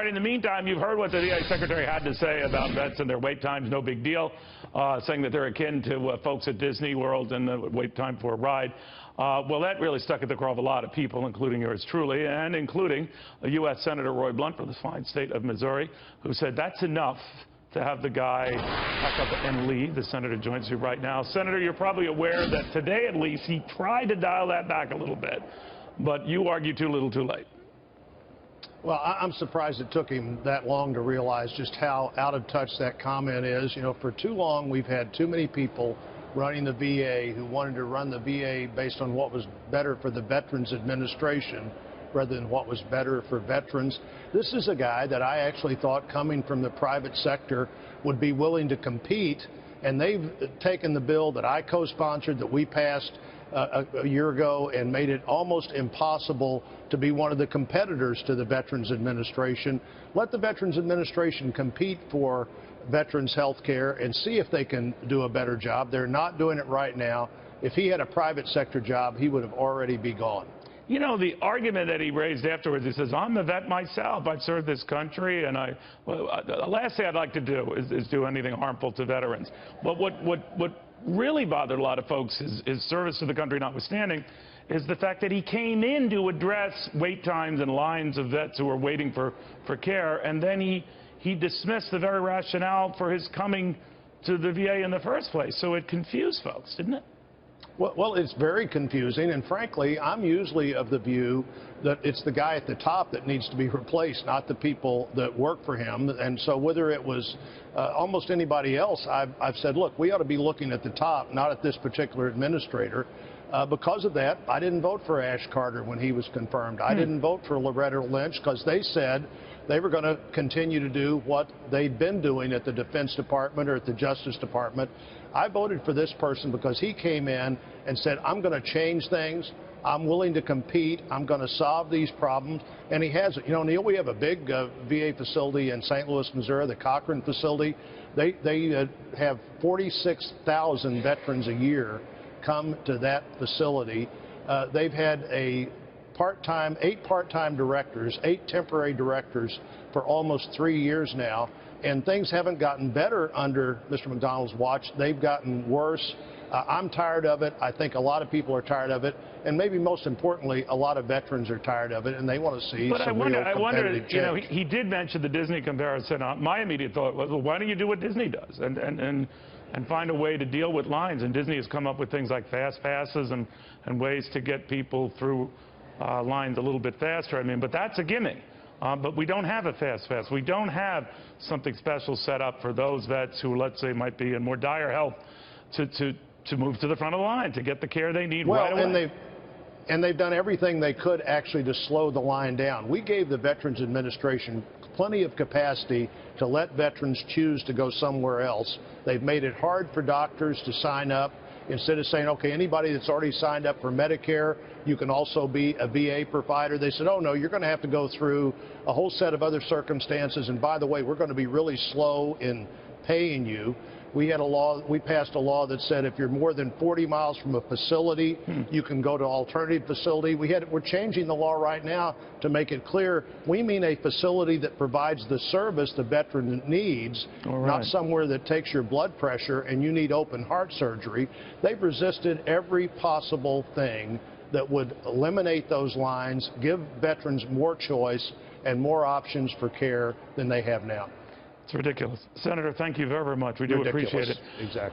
right, in the meantime, you've heard what the VA Secretary had to say about vets and their wait times, no big deal, saying that they're akin to folks at Disney World and the wait time for a ride. Well, that really stuck at the core of a lot of people, including yours truly, and including U.S. Senator Roy Blunt from the fine state of Missouri, who said that's enough to have the guy pack up and leave. The senator joins you right now. Senator, you're probably aware that today, at least, he tried to dial that back a little bit, but you argue too little too late. Well, I'm surprised it took him that long to realize just how out of touch that comment is. You know, for too long, we've had too many people running the VA who wanted to run the VA based on what was better for the Veterans Administration rather than what was better for veterans. This is a guy that I actually thought, coming from the private sector, would be willing to compete, and they've taken the bill that I co-sponsored, that we passed a year ago, and made it almost impossible to be one of the competitors to the Veterans Administration. Let the Veterans Administration compete for veterans health care and see if they can do a better job. They're not doing it right now. If he had a private sector job, he would have already be gone. You know, the argument that he raised afterwards, he says, I'm a vet myself. I've served this country, and the last thing I'd like to do is do anything harmful to veterans. But what really bothered a lot of folks, is service to the country notwithstanding, is the fact that he came in to address wait times and lines of vets who were waiting for care, and then he dismissed the very rationale for his coming to the VA in the first place. So it confused folks, didn't it? Well, it's very confusing, and frankly, I'm usually of the view that it's the guy at the top that needs to be replaced, not the people that work for him. And so whether it was almost anybody else, I've said, look, we ought to be looking at the top, not at this particular administrator. Because of that, I didn't vote for Ash Carter when he was confirmed. I didn't vote for Loretta Lynch because they said they were going to continue to do what they'd been doing at the Defense Department or at the Justice Department. I voted for this person because he came in and said, I'm going to change things. I'm willing to compete. I'm going to solve these problems. And he has it. You know, Neil, we have a big VA facility in St. Louis, Missouri, the Cochran facility. They have 46,000 veterans a year come to that facility. They've had eight part-time directors, 8 temporary directors for almost 3 years now, and things haven't gotten better under Mr. McDonald's watch. They've gotten worse. I'm tired of it. I think a lot of people are tired of it, and maybe most importantly, a lot of veterans are tired of it, and they want to see some real competitive change. You know, he did mention the Disney comparison. My immediate thought was, well, why don't you do what Disney does and find a way to deal with lines? And Disney has come up with things like fast passes and ways to get people through lines a little bit faster. I mean, but that's a gimme. But we don't have a fast pass. We don't have something special set up for those vets who, let's say, might be in more dire health to move to the front of the line, to get the care they need right away. And they've done everything they could actually to slow the line down. We gave the Veterans Administration plenty of capacity to let veterans choose to go somewhere else. They've made it hard for doctors to sign up. Instead of saying, okay, anybody that's already signed up for Medicare, you can also be a VA provider. They said, oh, no, you're going to have to go through a whole set of other circumstances. And by the way, we're going to be really slow in paying you. We passed a law that said if you're more than 40 miles from a facility, you can go to an alternative facility. We're changing the law right now to make it clear we mean a facility that provides the service the veteran needs, not somewhere that takes your blood pressure and you need open heart surgery. They've resisted every possible thing that would eliminate those lines, give veterans more choice and more options for care than they have now. It's ridiculous. Senator, thank you very, very much. We do appreciate it. Exactly.